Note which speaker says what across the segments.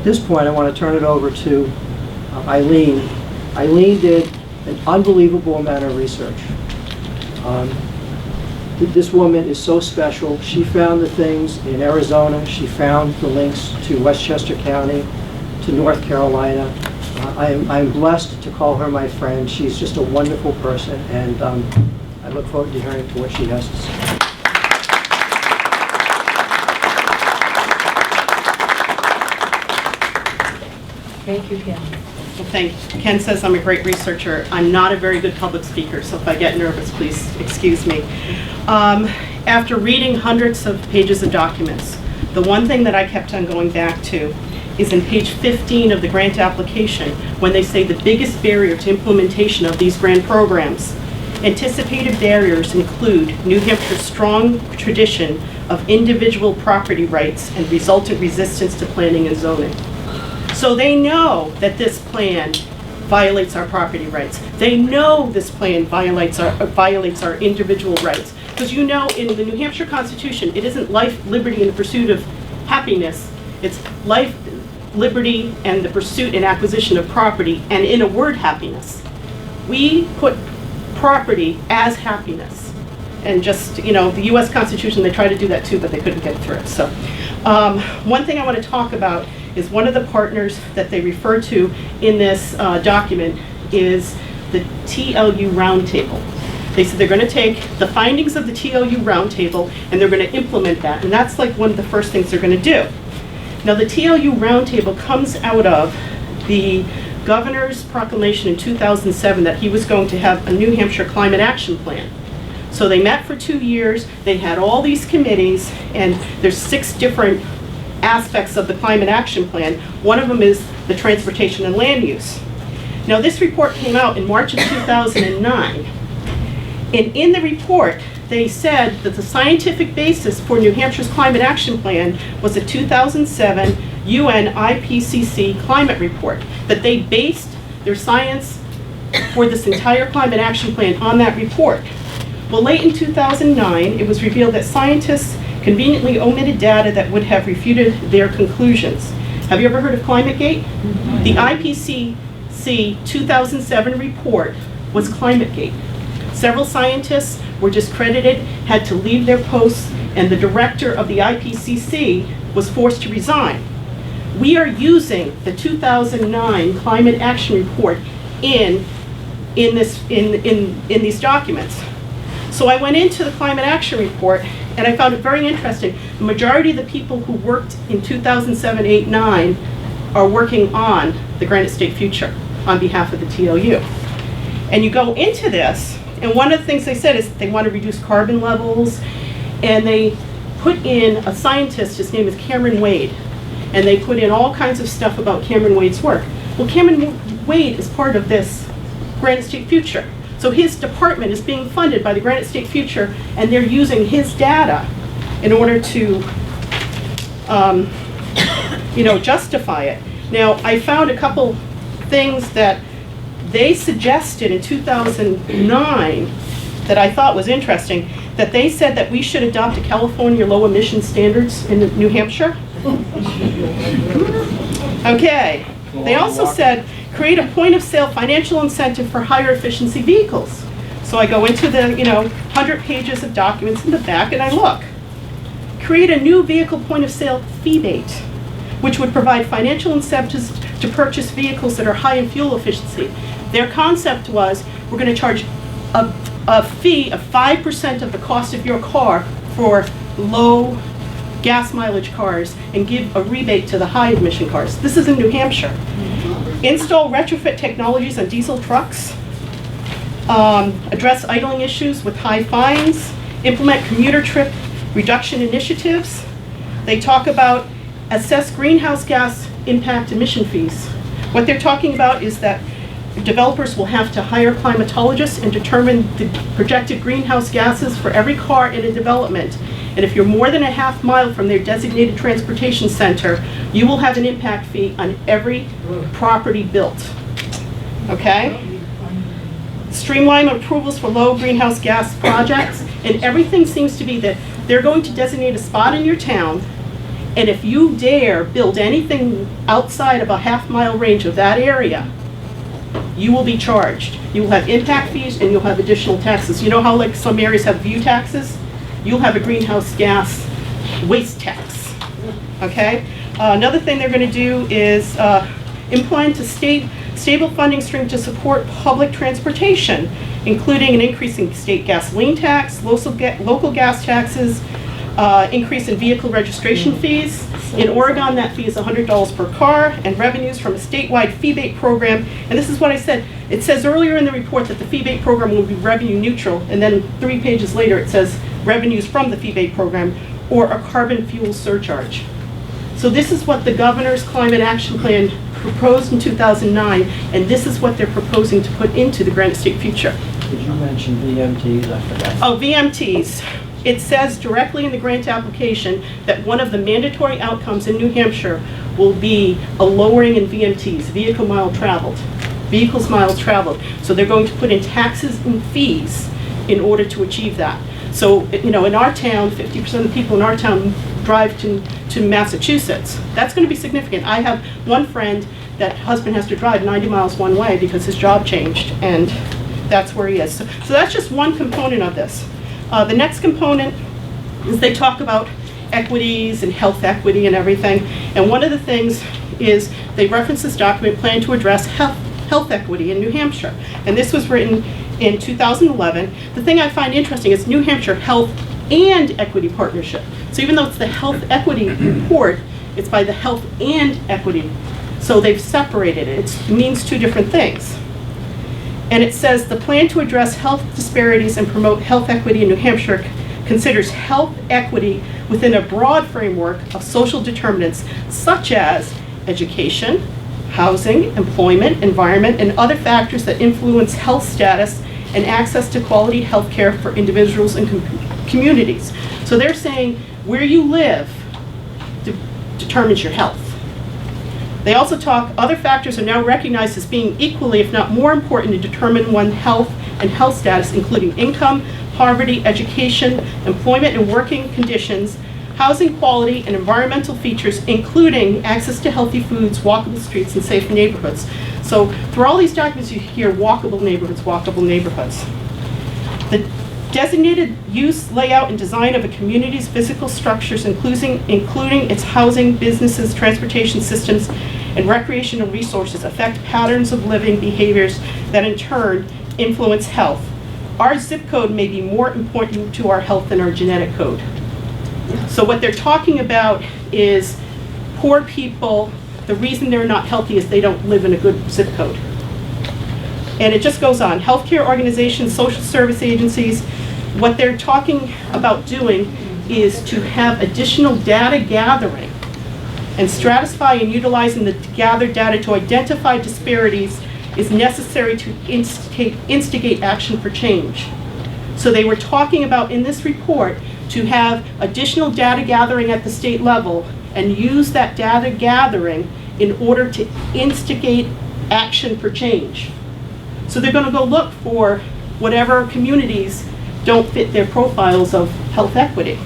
Speaker 1: this point, I want to turn it over to Eileen. Eileen did an unbelievable amount of research. This woman is so special. She found the things in Arizona. She found the links to Westchester County, to North Carolina. I'm blessed to call her my friend. She's just a wonderful person, and I look forward to hearing what she has to say.
Speaker 2: Thank you, Ken.
Speaker 3: Well, Ken says I'm a great researcher. I'm not a very good public speaker, so if I get nervous, please excuse me. After reading hundreds of pages of documents, the one thing that I kept on going back to is in page 15 of the grant application, when they say the biggest barrier to implementation of these grant programs. Anticipated barriers include New Hampshire's strong tradition of individual property rights and resultant resistance to planning and zoning. So they know that this plan violates our property rights. They know this plan violates our individual rights. Because you know, in the New Hampshire Constitution, it isn't life, liberty, and the pursuit of happiness. It's life, liberty, and the pursuit and acquisition of property, and in a word, happiness. We put property as happiness. And just, you know, the US Constitution, they tried to do that too, but they couldn't get through it. So one thing I want to talk about is one of the partners that they refer to in this document is the TLU Roundtable. They said they're going to take the findings of the TLU Roundtable and they're going to implement that, and that's like one of the first things they're going to do. Now the TLU Roundtable comes out of the governor's proclamation in 2007 that he was going to have a New Hampshire Climate Action Plan. So they met for 2 years, they had all these committees, and there's 6 different aspects of the Climate Action Plan. One of them is the transportation and land use. Now this report came out in March of 2009, and in the report they said that the scientific basis for New Hampshire's Climate Action Plan was a 2007 UN IPCC climate report, that they based their science for this entire Climate Action Plan on that report. Well, late in 2009, it was revealed that scientists conveniently omitted data that would have refuted their conclusions. Have you ever heard of ClimateGate? Mm-hmm. The IPCC 2007 report was ClimateGate. Several scientists were discredited, had to leave their posts, and the director of the IPCC was forced to resign. We are using the 2009 Climate Action Report in these documents. So I went into the Climate Action Report, and I found it very interesting. The majority of the people who worked in 2007, 8, 9 are working on the Granite State Future on behalf of the TLU. And you go into this, and one of the things they said is they want to reduce carbon levels, and they put in a scientist, his name is Cameron Wade, and they put in all kinds of stuff about Cameron Wade's work. Well, Cameron Wade is part of this Granite State Future. So his department is being funded by the Granite State Future, and they're using his data in order to, justify it. Now, I found a couple things that they suggested in 2009 that I thought was interesting, that they said that we should adopt a California low emission standards in New Hampshire. Okay. They also said, create a point of sale financial incentive for higher efficiency vehicles. So I go into the 100 pages of documents in the back and I look. Create a new vehicle point of sale fee-bate, which would provide financial incentives to purchase vehicles that are high in fuel efficiency. Their concept was, we're going to charge a fee of 5% of the cost of your car for low gas mileage cars and give a rebate to the high emission cars. This is in New Hampshire. Install retrofit technologies on diesel trucks, address idling issues with high fines, implement commuter trip reduction initiatives. They talk about assess greenhouse gas impact emission fees. What they're talking about is that developers will have to hire climatologists and determine the projected greenhouse gases for every car in a development. And if you're more than a half mile from their designated transportation center, you will have an impact fee on every property built. Okay? Streamline approvals for low greenhouse gas projects, and everything seems to be that they're going to designate a spot in your town, And if you dare build anything outside of a half-mile range of that area, you will be charged. You will have impact fees and you'll have additional taxes. You know how like some areas have view taxes? You'll have a greenhouse gas waste tax, okay? Another thing they're going to do is implement a stable funding stream to support public transportation, including an increase in state gasoline tax, local gas taxes, increase in vehicle registration fees. In Oregon, that fee is $100 per car, and revenues from a statewide fee-bait program. And this is what I said. It says earlier in the report that the fee-bait program will be revenue neutral, and then 3 pages later it says revenues from the fee-bait program or a carbon fuel surcharge. So this is what the governor's climate action plan proposed in 2009, and this is what they're proposing to put into the Granite State Future.
Speaker 1: Did you mention VMTs? I forgot.
Speaker 3: Oh, VMTs. It says directly in the grant application that one of the mandatory outcomes in New Hampshire will be a lowering in VMTs, vehicles miles traveled. So they're going to put in taxes and fees in order to achieve that. So, you know, in our town, 50% of the people in our town drive to Massachusetts. That's going to be significant. I have one friend that husband has to drive 90 miles one way because his job changed, and that's where he is. So that's just one component of this. The next component is they talk about equities and health equity and everything. And one of the things is they reference this document, Plan to Address Health Equity in New Hampshire. And this was written in 2011. The thing I find interesting is New Hampshire Health and Equity Partnership. So even though it's the Health Equity Report, it's by the Health and Equity. So they've separated it. It means two different things. And it says the plan to address health disparities and promote health equity in New Hampshire considers health equity within a broad framework of social determinants such as education, housing, employment, environment, and other factors that influence health status and access to quality health care for individuals and communities. So they're saying where you live determines your health. They also talk, other factors are now recognized as being equally, if not more important, to determine one's health and health status, including income, poverty, education, employment and working conditions, housing quality, and environmental features, including access to healthy foods, walkable streets, and safe neighborhoods. So through all these documents, you hear walkable neighborhoods, walkable neighborhoods. The designated use, layout, and design of a community's physical structures, including its housing, businesses, transportation systems, and recreational resources, affect patterns of living behaviors that in turn influence health. Our zip code may be more important to our health than our genetic code. So what they're talking about is poor people, the reason they're not healthy is they don't live in a good zip code. And it just goes on. Healthcare organizations, social service agencies, what they're talking about doing is to have additional data gathering and stratify and utilizing the gathered data to identify disparities is necessary to instigate action for change. So they were talking about in this report to have additional data gathering at the state level and use that data gathering in order to instigate action for change. So they're going to go look for whatever communities don't fit their profiles of health equity.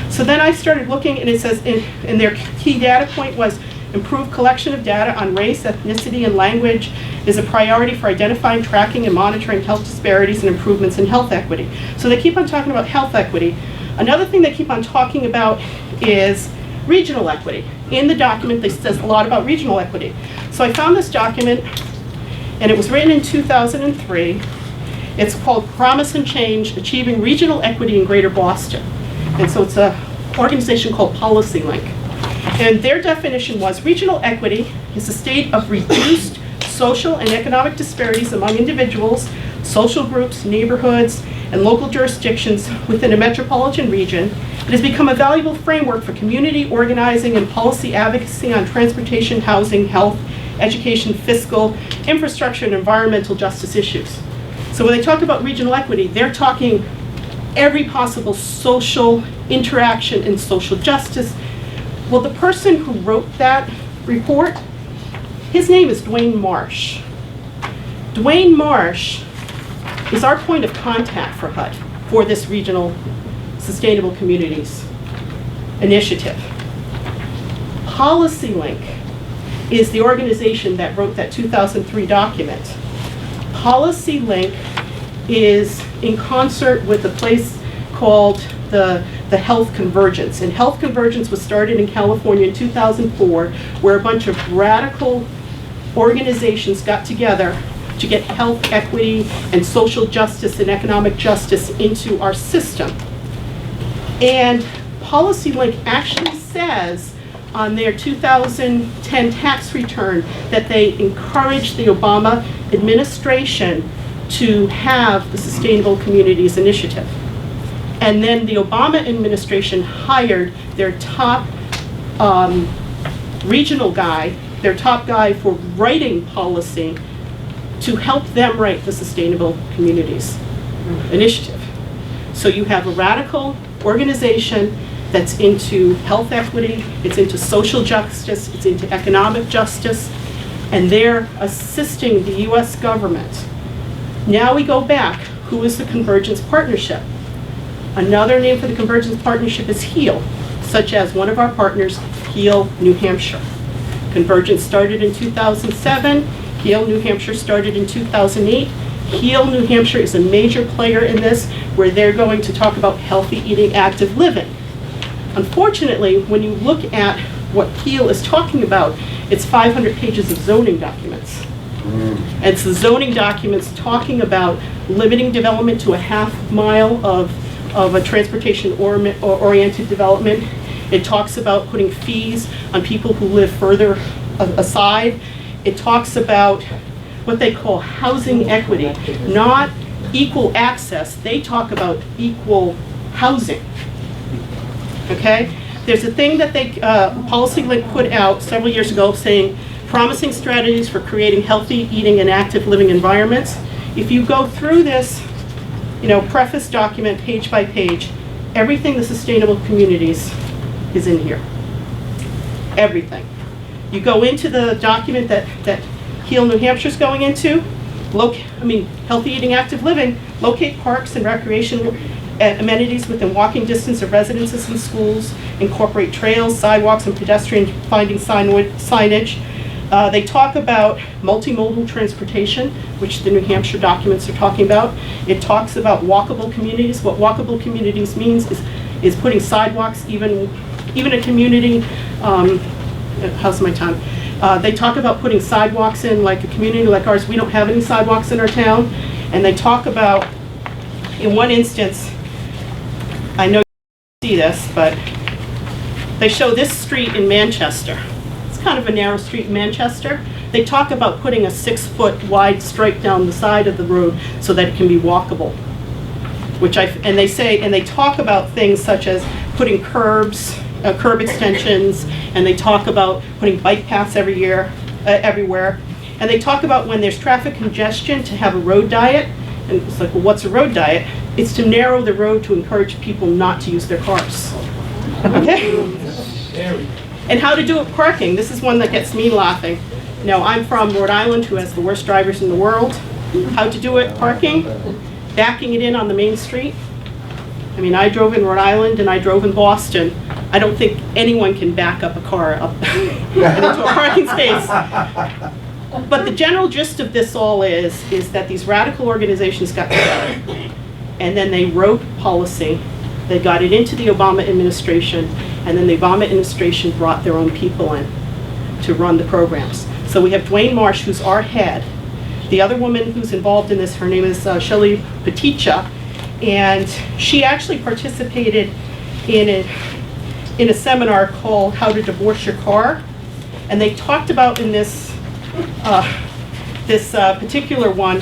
Speaker 3: So then I started looking, and it says in their key data point was improved collection of data on race, ethnicity, and language is a priority for identifying, tracking, and monitoring health disparities and improvements in health equity. So they keep on talking about health equity. Another thing they keep on talking about is regional equity. In the document, they says a lot about regional equity. So I found this document, and it was written in 2003. It's called Promise and Change, Achieving Regional Equity in Greater Boston. And so it's an organization called PolicyLink. And their definition was regional equity is a state of reduced social and economic disparities among individuals, social groups, neighborhoods, and local jurisdictions within a metropolitan region. It has become a valuable framework for community organizing and policy advocacy on transportation, housing, health, education, fiscal, infrastructure, and environmental justice issues. So when they talk about regional equity, they're talking every possible social interaction and social justice. Well, the person who wrote that report, his name is Dwayne Marsh. Dwayne Marsh is our point of contact for HUD for this Regional Sustainable Communities initiative. PolicyLink is the organization that wrote that 2003 document. PolicyLink is in concert with a place called the Health Convergence. And Health Convergence was started in California in 2004, where a bunch of radical organizations got together to get health equity and social justice and economic justice into our system. And PolicyLink actually says on their 2010 tax return that they encouraged the Obama administration to have the Sustainable Communities Initiative. And then the Obama administration hired their top regional guy, their top guy for writing policy, to help them write the Sustainable Communities Initiative. So you have a radical organization that's into health equity, it's into social justice, it's into economic justice, and they're assisting the US government. Now we go back, who is the Convergence Partnership? Another name for the Convergence Partnership is HEAL, such as one of our partners, HEAL New Hampshire. Convergence started in 2007, HEAL New Hampshire started in 2008. HEAL New Hampshire is a major player in this, where they're going to talk about healthy eating, active living. Unfortunately, when you look at what HEAL is talking about, it's 500 pages of zoning documents. And it's the zoning documents talking about limiting development to a half mile of a transportation-oriented development. It talks about putting fees on people who live further aside. It talks about what they call housing equity, not equal access. They talk about equal housing. Okay? There's a thing that they, PolicyLink put out several years ago saying, promising strategies for creating healthy eating and active living environments. If you go through this, preface document page by page, everything the Sustainable Communities is in here. Everything. You go into the document that HEAL New Hampshire is going into, healthy eating, active living, locate parks and recreation amenities within walking distance of residences and schools, incorporate trails, sidewalks, and pedestrian finding signage. They talk about multimodal transportation, which the New Hampshire documents are talking about. It talks about walkable communities. What walkable communities means is putting sidewalks, even a community, how's my time? They talk about putting sidewalks in, like a community like ours. We don't have any sidewalks in our town. And they talk about, in one instance, I know you see this, but they show this street in Manchester. It's kind of a narrow street in Manchester. They talk about putting a 6-foot wide stripe down the side of the road so that it can be walkable. And they talk about things such as putting curbs, curb extensions, and they talk about putting bike paths everywhere. And they talk about when there's traffic congestion to have a road diet. And it's like, well, what's a road diet? It's to narrow the road to encourage people not to use their cars. Okay? And how to do it parking. This is one that gets me laughing. I'm from Rhode Island, who has the worst drivers in the world. How to do it parking? Backing it in on the main street. I drove in Rhode Island and I drove in Boston. I don't think anyone can back up a car up into a parking space. But the general gist of this all is that these radical organizations got together and then they wrote policy. They got it into the Obama administration, and then the Obama administration brought their own people in to run the programs. So we have Dwayne Marsh, who's our head. The other woman who's involved in this, her name is Shelley Peticha, and she actually participated in a seminar called How to Divorce Your Car. And they talked about in this particular one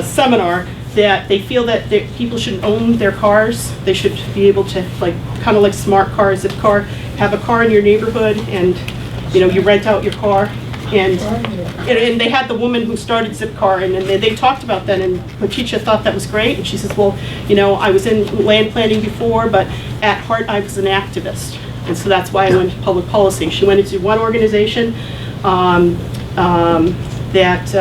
Speaker 3: seminar that they feel that people should own their cars. They should be able to, kind of like smart cars, have a car in your neighborhood and you rent out your car. And they had the woman who started Zipcar, and they talked about that, and Peticha thought that was great. And she says, well, I was in land planning before, but at heart I was an activist. And so that's why I went to public policy. She went into one organization that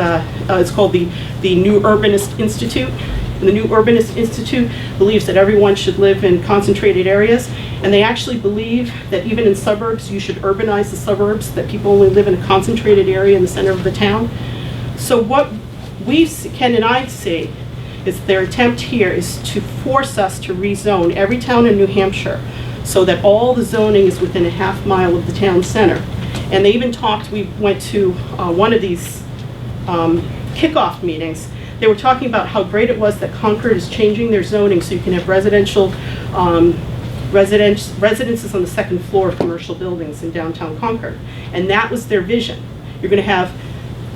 Speaker 3: is called the New Urbanist Institute, The New Urbanist Institute believes that everyone should live in concentrated areas, and they actually believe that even in suburbs, you should urbanize the suburbs, that people only live in a concentrated area in the center of the town. So what Ken and I see is their attempt here is to force us to rezone every town in New Hampshire so that all the zoning is within a half mile of the town center. And they even talked, we went to one of these kickoff meetings. They were talking about how great it was that Concord is changing their zoning so you can have residences on the second floor of commercial buildings in downtown Concord. And that was their vision. You're going to have,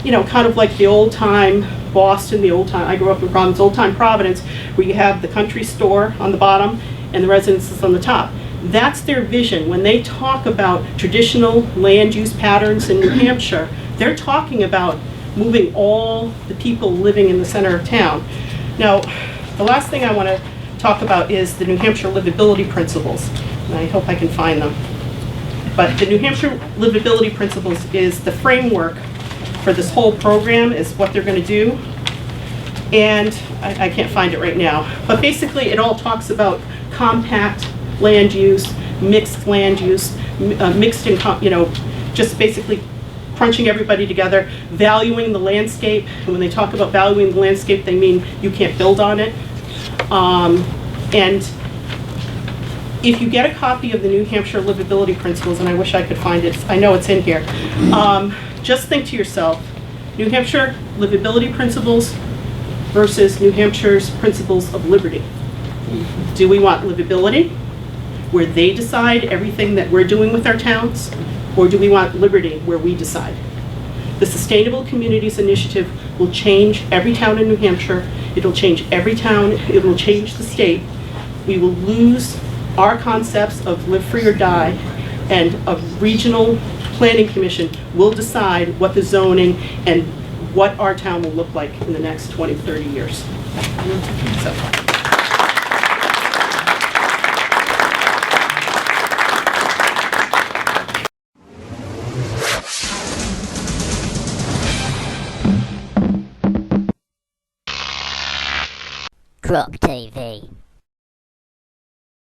Speaker 3: you know, kind of like the old time Boston, I grew up in Providence, old time Providence, where you have the country store on the bottom and the residences on the top. That's their vision. When they talk about traditional land use patterns in New Hampshire, they're talking about moving all the people living in the center of town. Now, the last thing I want to talk about is the New Hampshire livability principles. And I hope I can find them. But the New Hampshire livability principles is the framework for this whole program, is what they're going to do. And I can't find it right now. But basically, it all talks about compact land use, mixed land use, mixed in, you know, just basically crunching everybody together, valuing the landscape. And when they talk about valuing the landscape, they mean you can't build on it. And if you get a copy of the New Hampshire Livability Principles, and I wish I could find it, I know it's in here, just think to yourself, New Hampshire Livability Principles versus New Hampshire's Principles of Liberty. Do we want livability, where they decide everything that we're doing with our towns? Or do we want liberty, where we decide? The Sustainable Communities Initiative will change every town in New Hampshire. It'll change every town. It will change the state. We will lose our concepts of live free or die, and a regional planning commission will decide what the zoning and what our town will look like in the next 20, 30 years. So.
Speaker 4: Crop TV.